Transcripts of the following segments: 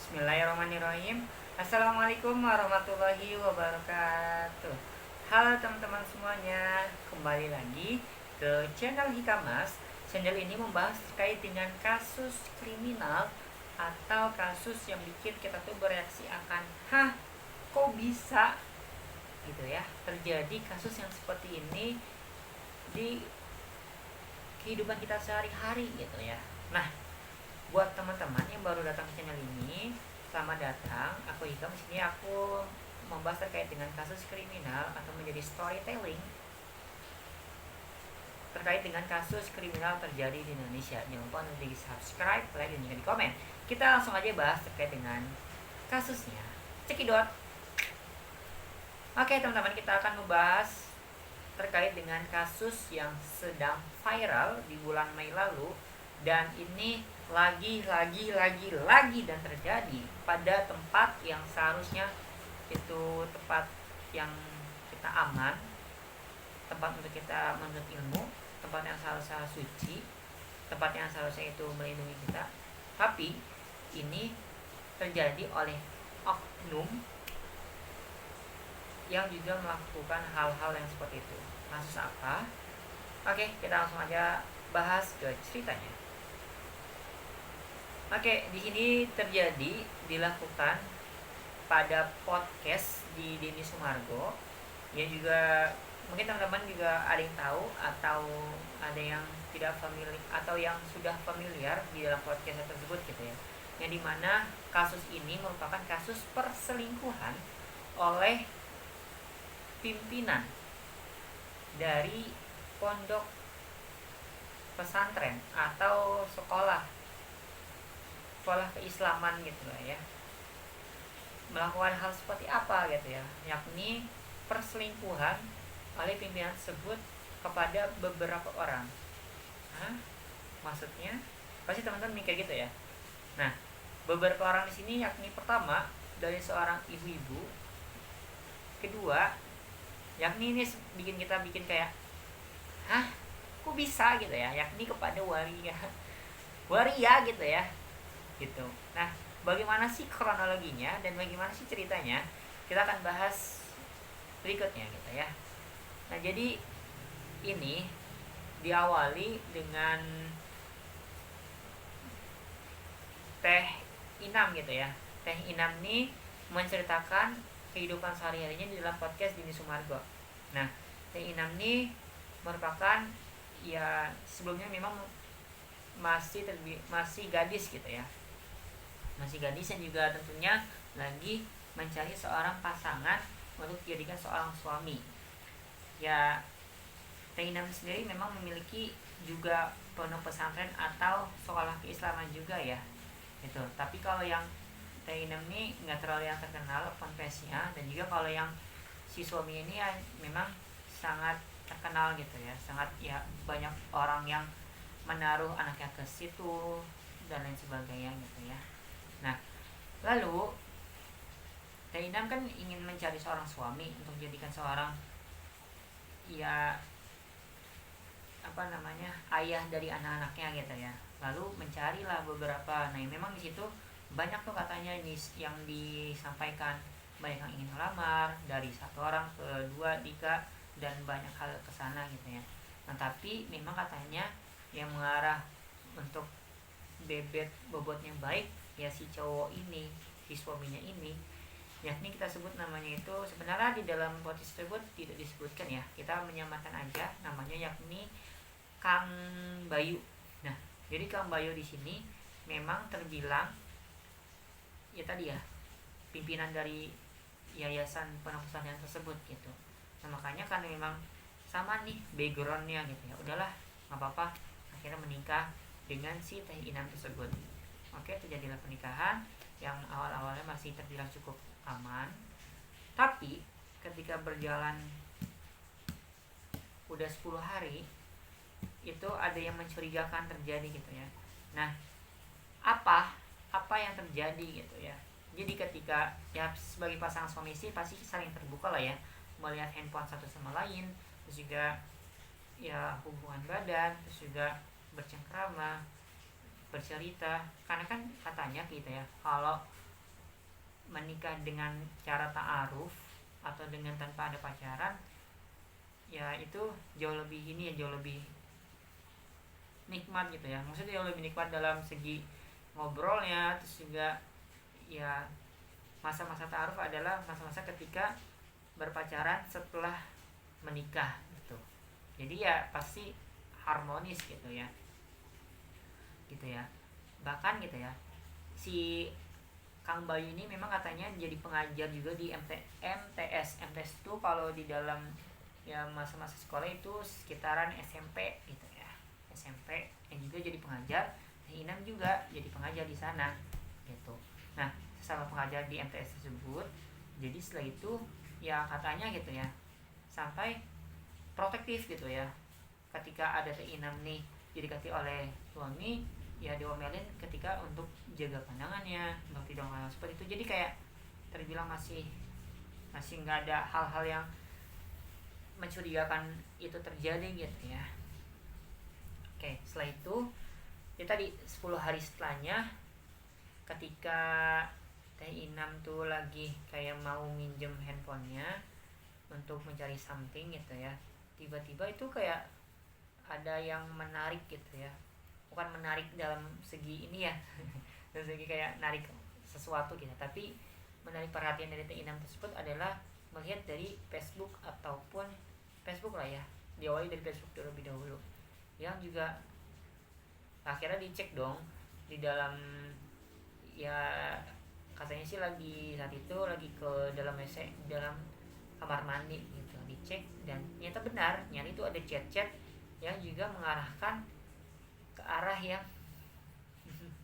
Bismillahirrahmanirrahim. Assalamualaikum warahmatullahi wabarakatuh. Halo teman-teman semuanya, kembali lagi ke channel Hikamas. Channel ini membahas terkait dengan kasus kriminal atau kasus yang bikin kita tuh bereaksi akan, hah, kok bisa gitu ya, terjadi kasus yang seperti ini di kehidupan kita sehari-hari gitu ya. Nah, buat teman-teman yang baru datang ke channel ini, selamat datang. Aku Hikam. Di sini aku membahas terkait dengan kasus kriminal atau menjadi storytelling terkait dengan kasus kriminal terjadi di Indonesia. Jangan lupa untuk di subscribe, like, dan juga di komen. Kita langsung aja bahas terkait dengan kasusnya. Cekidot. Oke teman-teman, kita akan membahas terkait dengan kasus yang sedang viral di bulan Mei lalu, dan ini lagi dan terjadi pada tempat yang seharusnya itu tempat yang kita aman, tempat untuk kita menuntut ilmu, tempat yang seharusnya suci, tempat yang seharusnya itu melindungi kita. Tapi ini terjadi oleh oknum yang juga melakukan hal-hal yang seperti itu. Kasus apa? Oke, kita langsung aja bahas ke ceritanya. Oke, di sini dilakukan pada podcast di Denny Sumargo. Ya juga mungkin teman-teman juga ada yang tahu atau ada yang tidak familiar atau yang sudah familiar di dalam podcast tersebut gitu ya. Yang dimana kasus ini merupakan kasus perselingkuhan oleh pimpinan dari pondok pesantren atau sekolah keislaman gitu lah ya, melakukan hal seperti apa gitu ya, yakni perselingkuhan oleh pimpinan tersebut kepada beberapa orang. Hah? Maksudnya pasti teman-teman mikir gitu ya. Nah, beberapa orang di sini yakni pertama dari seorang ibu-ibu, kedua yakni ini bikin kayak, hah, kok bisa gitu ya, yakni kepada waria gitu ya gitu. Nah, bagaimana sih kronologinya dan bagaimana sih ceritanya, kita akan bahas berikutnya gitu ya. Nah, jadi ini diawali dengan Teh Inam gitu ya. Teh Inam nih menceritakan kehidupan sehari-harinya di dalam podcast Denny Sumargo. Nah, Teh Inam nih merupakan, ya sebelumnya memang masih gadis gitu ya, masih gadis dan juga tentunya lagi mencari seorang pasangan untuk dijadikan seorang suami. Ya, Teh Inam sendiri memang memiliki juga pondok pesantren atau sekolah keislaman juga ya. Itu. Tapi kalau yang Teh Inam ini nggak terlalu yang terkenal ponpesnya, dan juga kalau yang si suami ini ya memang sangat terkenal gitu ya. Sangat ya banyak orang yang menaruh anaknya ke situ dan lain sebagainya gitu ya. Nah, lalu Teh Inam kan ingin mencari seorang suami untuk dijadikan seorang, ya ayah dari anak-anaknya gitu ya. Lalu mencarilah beberapa. Nah, memang di situ banyak tuh katanya ini yang disampaikan, banyak yang ingin melamar dari satu orang ke dua, tiga, dan banyak hal kesana gitu ya. Nah, tapi memang katanya yang mengarah untuk bebet bobotnya baik ya si cowok ini, si suaminya ini, yakni kita sebut namanya itu, sebenarnya di dalam podcast tersebut tidak disebutkan ya, kita menyamakan aja namanya, yakni Kang Bayu. Nah, jadi Kang Bayu di sini memang terbilang ya tadi ya, pimpinan dari yayasan pondok pesantren tersebut gitu. Nah, makanya karena memang sama nih backgroundnya gitu ya, udahlah nggak apa-apa, akhirnya menikah dengan si Teh Inam tersebut. Oke, terjadilah pernikahan yang awal-awalnya masih terbilang cukup aman, tapi ketika berjalan udah 10 hari itu ada yang mencurigakan terjadi gitu ya. Nah, apa yang terjadi gitu ya. Jadi ketika ya sebagai pasangan suami istri pasti saling terbuka lah ya, melihat handphone satu sama lain, terus juga ya hubungan badan, terus juga bercengkrama, bercerita. Karena kan katanya gitu ya, kalau menikah dengan cara ta'aruf atau dengan tanpa ada pacaran, ya itu jauh lebih ini ya, jauh lebih nikmat gitu ya. Maksudnya jauh lebih nikmat dalam segi ngobrolnya. Terus juga ya masa-masa ta'aruf adalah masa-masa ketika berpacaran setelah menikah gitu. Jadi ya pasti harmonis gitu ya, bahkan gitu ya, si Kang Bayu ini memang katanya jadi pengajar juga di MTS itu kalau di dalam ya masa-masa sekolah itu sekitaran SMP gitu ya, SMP yang juga jadi pengajar. Inam juga jadi pengajar di sana gitu. Nah, sesama pengajar di MTS tersebut, jadi setelah itu ya katanya gitu ya, sampai protektif gitu ya, ketika ada Teh Inam nih didekati oleh suami, ya diomelin ketika untuk jaga pandangannya, untuk tidak melakukan seperti itu. Jadi kayak terbilang masih nggak ada hal-hal yang mencurigakan itu terjadi gitu ya. Oke, setelah itu ya tadi 10 hari setelahnya, ketika Teh Inam tuh lagi kayak mau minjem handphonenya untuk mencari something gitu ya, tiba-tiba itu kayak ada yang menarik gitu ya. Bukan menarik dalam segi ini ya dalam segi kayak narik sesuatu gitu, tapi menarik perhatian dari Teh Inam tersebut adalah melihat dari Facebook, ataupun Facebook lah ya, diawali dari Facebook terlebih dahulu, yang juga akhirnya dicek dong di dalam, ya katanya sih lagi saat itu lagi ke dalam WC, dalam kamar mandi gitu, dicek dan ternyata benar, nyari itu ada chat-chat yang juga mengarahkan ke arah yang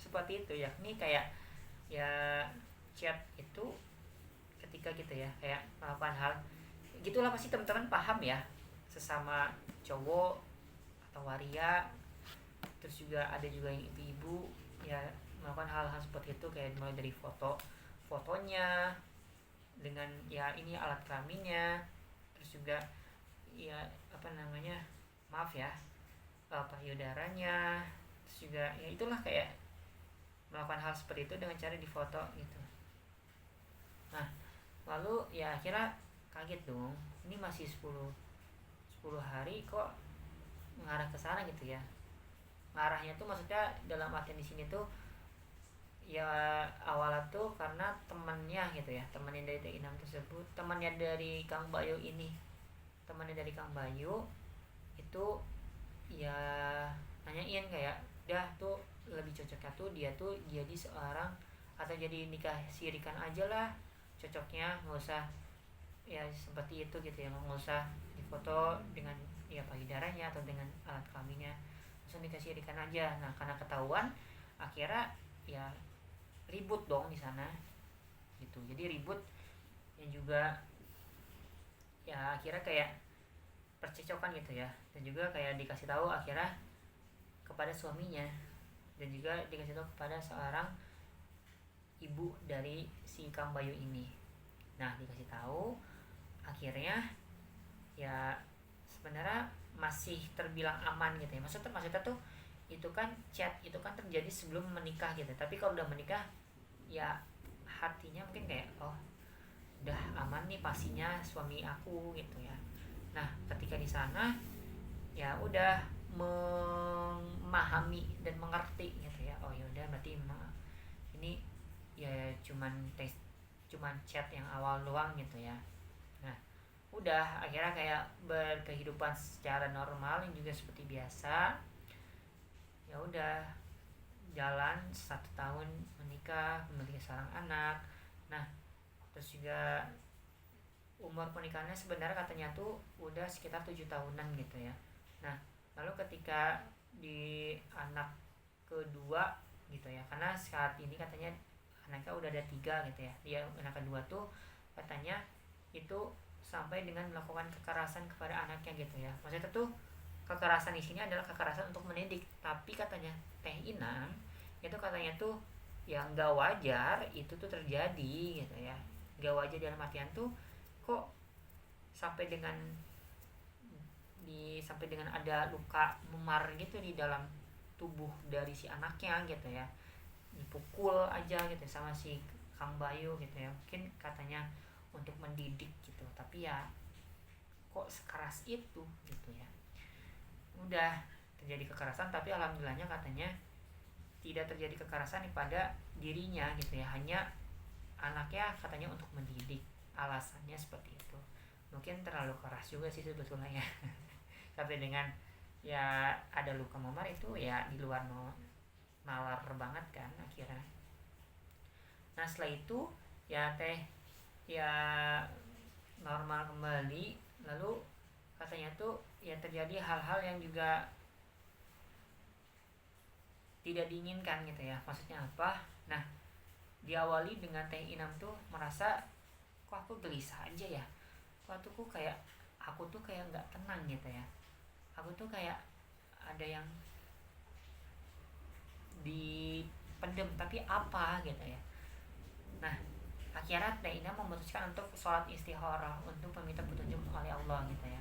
seperti itu, yakni kayak ya chat itu ketika gitu ya, kayak melakukan hal gitulah, pasti teman-teman paham ya, sesama cowok atau waria. Terus juga ada juga yang ibu-ibu ya melakukan hal-hal seperti itu, kayak mulai dari fotonya dengan ya ini alat kelaminnya, terus juga ya apa namanya, maaf ya, payudaranya, terus juga ya itulah kayak melakukan hal seperti itu dengan cara difoto gitu. Nah, lalu ya akhirnya kaget dong, ini masih 10 hari kok mengarah ke sana gitu ya. Ngarahnya tuh maksudnya dalam artian di sini tuh ya awalnya tuh karena temannya gitu ya, temannya dari Teh Inam tersebut, temannya dari Kang Bayu ini, temannya dari Kang Bayu itu ya nanyain kayak, dah tuh lebih cocoknya tuh dia tuh jadi seorang atau jadi nikah sirikan aja lah, cocoknya nggak usah ya seperti itu gitu ya, nggak usah difoto dengan ya payudaranya atau dengan alat kelaminnya, langsung nikah sirikan aja. Nah, karena ketahuan akhirnya ya ribut dong di sana gitu, jadi ribut yang juga ya akhirnya kayak percecokan gitu ya, dan juga kayak dikasih tahu akhirnya kepada suaminya, dan juga dikasih tahu kepada seorang ibu dari si Kang Bayu ini. Nah, dikasih tahu akhirnya ya sebenarnya masih terbilang aman gitu ya, maksudnya tuh itu kan chat itu kan terjadi sebelum menikah gitu, tapi kalau udah menikah ya hatinya mungkin kayak, oh udah aman nih pastinya suami aku gitu ya. Nah, ketika di sana ya udah memahami dan mengerti gitu ya, oh ya udah berarti ini ya cuman chat yang awal doang gitu ya. Nah, udah akhirnya kayak berkehidupan secara normal yang juga seperti biasa. Ya udah jalan 1 tahun menikah, memiliki seorang anak. Nah, terus juga umur pernikahannya sebenarnya katanya tuh udah sekitar 7 tahunan gitu ya. Nah, lalu ketika di anak kedua gitu ya, karena saat ini katanya anaknya udah ada 3 gitu ya, dia anak kedua tuh katanya itu sampai dengan melakukan kekerasan kepada anaknya gitu ya. Maksudnya tuh kekerasan di sini adalah kekerasan untuk mendidik, tapi katanya Teh Inam itu katanya tuh yang nggak wajar itu tuh terjadi gitu ya, nggak wajar dalam artian tuh kok sampai dengan ada luka memar gitu di dalam tubuh dari si anaknya gitu ya, dipukul aja gitu sama si Kang Bayu gitu ya, mungkin katanya untuk mendidik gitu, tapi ya kok sekeras itu gitu ya. Udah terjadi kekerasan, tapi alhamdulillahnya katanya tidak terjadi kekerasan pada dirinya gitu ya, hanya anaknya katanya untuk mendidik, alasannya seperti itu. Mungkin terlalu keras juga sih sebetulnya ya. Tapi dengan ya ada luka memar itu ya di luar nalar banget kan akhirnya. Nah setelah itu ya teh ya normal kembali, lalu katanya tuh ya terjadi hal-hal yang juga tidak diinginkan gitu ya. Maksudnya apa? Nah diawali dengan Teh Inam tuh merasa kok aku gelisah aja ya, aku tuh kayak nggak tenang gitu ya, aku tuh kayak ada yang dipendem tapi apa gitu ya. Nah akhirnya Teh Inam memutuskan untuk sholat istikharah untuk meminta petunjuk oleh Allah gitu ya.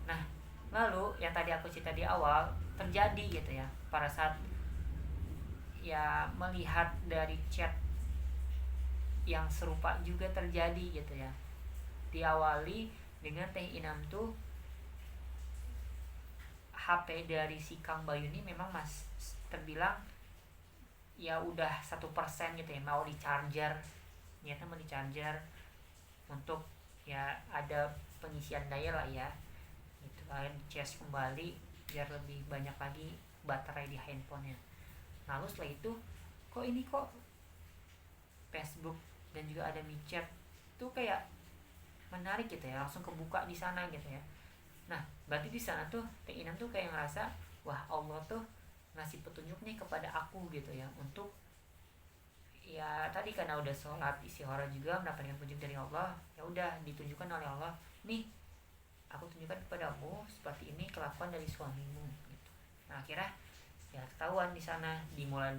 Nah lalu yang tadi aku cerita di awal terjadi gitu ya, pada saat ya melihat dari chat yang serupa juga terjadi gitu ya. Diawali dengan Teh Inam tuh HP dari si Kang Bayu ini memang terbilang ya udah 1% gitu ya, mau di charger, niatnya mau di charger untuk ya ada pengisian daya lah ya gitu, kalian charge kembali biar lebih banyak lagi baterai di handphonenya. Lalu setelah itu kok Facebook dan juga ada micet tuh kayak menarik gitu ya, langsung kebuka di sana gitu ya. Nah berarti di sana tuh Teh Inam tuh kayak ngerasa wah Allah tuh ngasih petunjuk nih kepada aku gitu ya, untuk ya tadi karena udah sholat istikharah juga mendapatkan petunjuk dari Allah, ya udah ditunjukkan oleh Allah nih, aku tunjukkan kepadamu seperti ini kelakuan dari suamimu gitu. Nah akhirnya ya ketahuan di sana, dimulai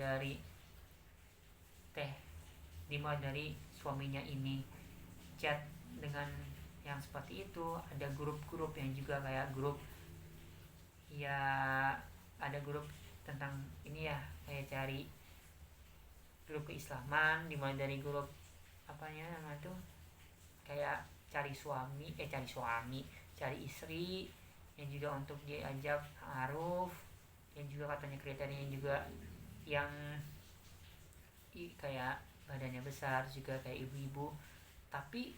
dari suaminya ini chat dengan yang seperti itu. Ada grup-grup yang juga kayak grup ya, ada grup tentang ini ya, kayak cari grup keislaman, dimulai dari grup apanya nama tuh kayak cari istri yang juga untuk diajak ta'aruf, yang juga katanya kriterianya juga yang kayak badannya besar, juga kayak ibu-ibu. Tapi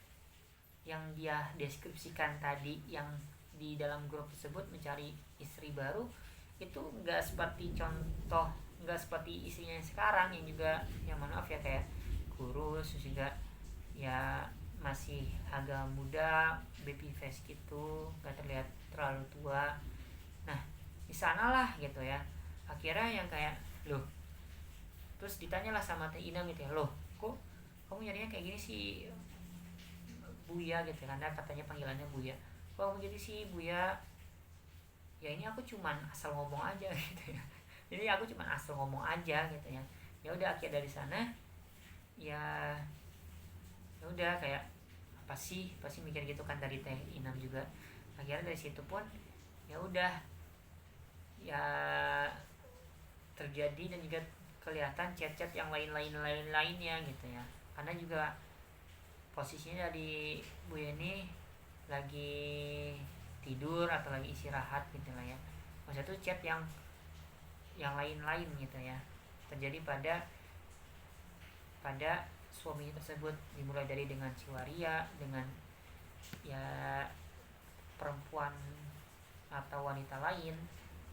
yang dia deskripsikan tadi yang di dalam grup tersebut mencari istri baru itu nggak seperti istrinya yang sekarang, yang juga yang maaf ya kayak kurus juga ya, masih agak muda, baby face gitu, nggak terlihat terlalu tua. Nah di sanalah gitu ya akhirnya yang kayak loh, terus ditanyalah sama Teh Inam gitu ya, loh kok kamu nyarinya kayak gini sih Buya gitu, karena katanya panggilannya Buya, kok kamu jadi sih Buya? Ya ini aku cuman asal ngomong aja gitu ya, jadi aku cuman asal ngomong aja gitu ya. Ya udah akhir dari sana ya, ya udah kayak apa sih pasti mikir gitu kan dari Teh Inam juga. Akhirnya dari situ pun ya udah ya terjadi dan juga kelihatan chat-chat yang lainnya gitu ya, karena juga posisinya dari Bu Yeni lagi tidur atau lagi istirahat gitu lah ya. Maksudnya tuh chat yang lain-lain gitu ya terjadi pada suaminya tersebut, dimulai dari dengan si Waria, dengan ya perempuan atau wanita lain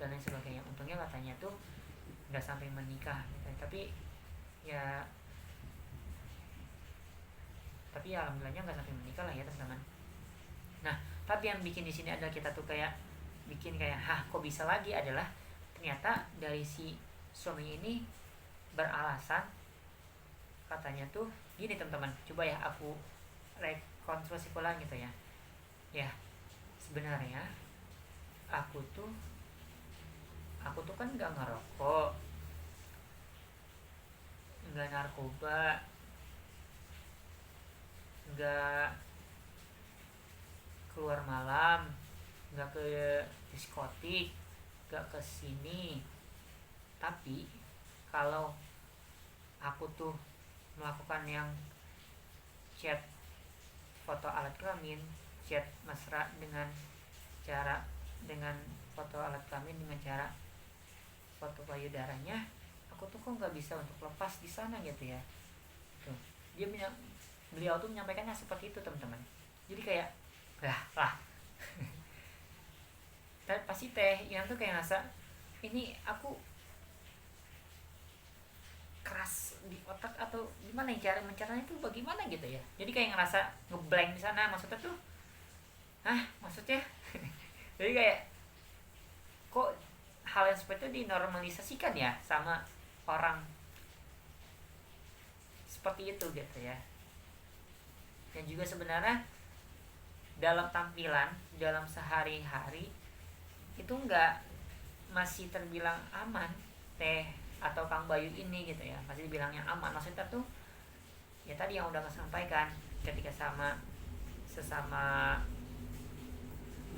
dan lain sebagainya. Untungnya katanya tuh nggak sampai menikah gitu. Tapi ya alhamdulillahnya nggak sampai menikah lah ya teman-teman. Nah tapi yang bikin di sini adalah kita tuh kayak bikin kayak kok bisa lagi, adalah ternyata dari si suami ini beralasan katanya tuh gini teman-teman, coba ya aku rekonstruksi ulang gitu ya. Ya sebenarnya aku tuh kan nggak ngerokok, nggak narkoba, nggak keluar malam, nggak ke diskotik, nggak ke sini. Tapi kalau aku tuh melakukan yang chat foto alat kelamin, chat mesra dengan foto alat kelamin dengan cara foto payudaranya, aku tuh kok nggak bisa untuk lepas di sana gitu ya. Tuh, beliau tuh menyampaikannya seperti itu teman-teman. Jadi kayak lah pasti teh yang tuh kayak ngerasa ini aku keras di otak atau gimana ya, cara mencaranya itu bagaimana gitu ya. Jadi kayak ngerasa ngeblank di sana, maksudnya tuh maksudnya jadi kayak kok hal yang seperti itu dinormalisasikan ya sama orang seperti itu gitu ya. Dan juga sebenarnya dalam tampilan, dalam sehari-hari itu masih terbilang aman teh atau Kang Bayu ini gitu ya, masih dibilangnya aman. Maksudnya tuh ya tadi yang udah kesampaikan, ketika sesama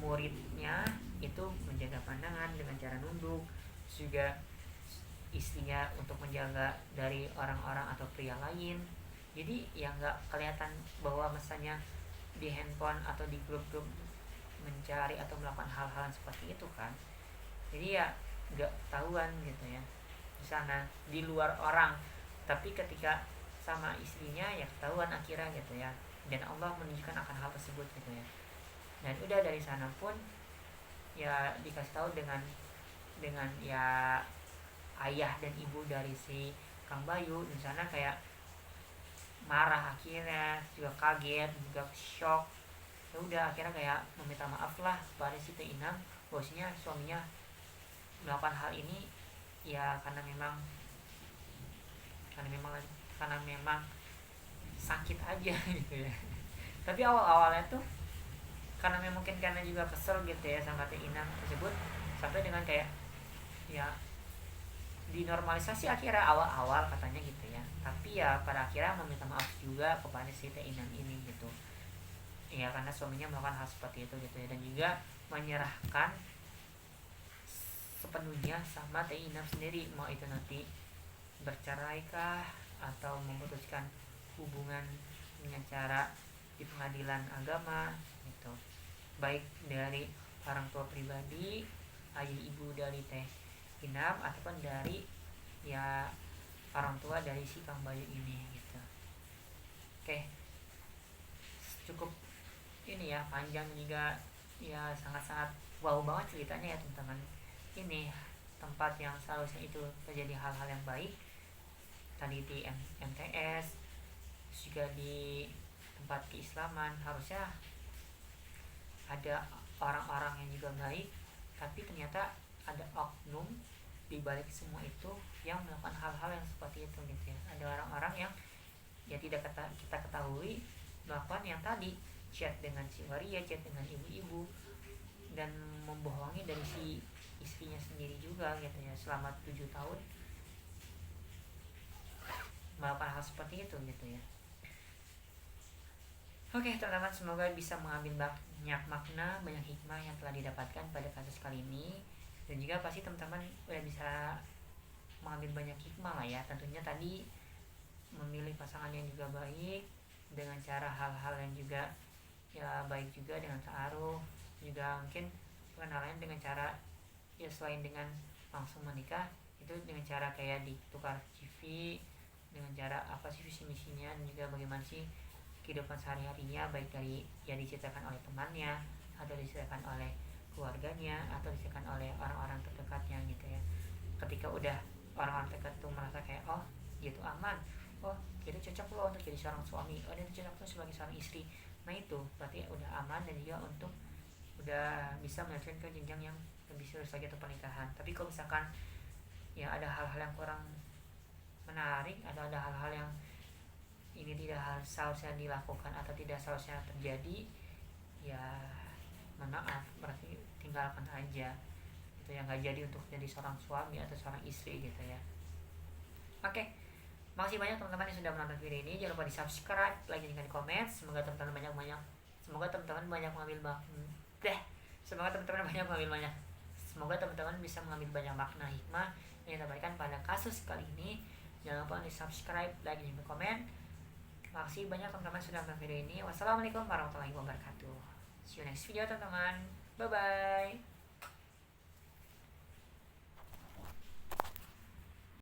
muridnya itu menjaga pandangan dengan cara nunduk, juga istrinya untuk menjaga dari orang-orang atau pria lain. Jadi ya nggak kelihatan bahwa misalnya di handphone atau di grup-grup mencari atau melakukan hal-hal seperti itu kan. Jadi ya nggak ketahuan gitu ya di sana, di luar orang, tapi ketika sama istrinya ya ketahuan akhirnya gitu ya. Dan Allah menunjukkan akan hal tersebut gitu ya. Dan udah dari sana pun ya dikasih tahu dengan ya ayah dan ibu dari si Kang Bayu di sana kayak marah, akhirnya juga kaget, juga shock. Ya udah akhirnya kayak meminta maaf lah kepada si Teh Inam, bahwasanya suaminya melakukan hal ini ya karena memang sakit aja gitu ya. Tapi awalnya tuh karena mungkin karena juga kesel gitu ya sama Teh Inam tersebut, sampai dengan kayak ya dinormalisasi akhirnya awal-awal katanya gitu ya. Tapi ya pada akhirnya meminta maaf juga kepada si Teh Inam ini gitu ya, karena suaminya melakukan hal seperti itu gitu ya. Dan juga menyerahkan sepenuhnya sama Teh Inam sendiri, mau itu nanti berceraikah atau memutuskan hubungan dengan cara di pengadilan agama gitu, baik dari orang tua pribadi, ayah ibu dari Teh Inam, ataupun dari ya orang tua dari si Kang Bayu ini gitu. Oke, cukup ini ya, panjang juga ya, sangat-sangat wow banget ceritanya ya teman-teman. Ini tempat yang seharusnya itu terjadi hal-hal yang baik tadi di MTS, juga di tempat keislaman harusnya ada orang-orang yang juga baik, tapi ternyata ada oknum di balik semua itu yang melakukan hal-hal yang seperti itu gitu ya. Ada orang-orang yang ya tidak kita ketahui melakukan yang tadi, chat dengan si waria, chat dengan ibu-ibu, dan membohongi dari si istrinya sendiri juga gitu ya, selama 7 tahun melakukan hal seperti itu gitu ya. Oke teman-teman, semoga bisa mengambil banyak makna, banyak hikmah yang telah didapatkan pada kasus kali ini. Dan juga pasti teman-teman udah bisa mengambil banyak hikmah lah ya. Tentunya tadi memilih pasangan yang juga baik, dengan cara hal-hal yang juga ya baik juga, dengan ta'aruf, juga mungkin pengenalan dengan cara ya selain dengan langsung menikah, itu dengan cara kayak ditukar CV, dengan cara apa sih visi misinya, dan juga bagaimana sih kehidupan sehari-harinya, baik dari yang diceritakan oleh temannya, atau diceritakan oleh keluarganya, atau diceritakan oleh orang-orang terdekatnya gitu ya. Ketika udah orang-orang terdekat tuh merasa kayak oh gitu aman, oh itu cocok loh untuk jadi seorang suami, oh dia cocok tuh sebagai seorang istri, nah itu berarti udah aman dan juga untuk udah bisa melanjutkan ke jenjang yang lebih serius lagi atau pernikahan. Tapi kalau misalkan ya ada hal-hal yang kurang menarik, atau ada hal-hal yang ini tidak seharusnya dilakukan atau tidak seharusnya terjadi, ya maaf, berarti tinggalkan aja itu yang nggak jadi untuk jadi seorang suami atau seorang istri gitu ya. Oke, makasih banyak teman-teman yang sudah menonton video ini. Jangan lupa di subscribe, like, dan komen. Semoga teman-teman banyak bisa mengambil banyak makna hikmah yang didapatkan pada kasus kali ini. Jangan lupa di subscribe, like, dan komen. Makasih banyak teman-teman sudah nonton video ini. Wassalamualaikum warahmatullahi wabarakatuh. See you next video teman-teman. Bye bye.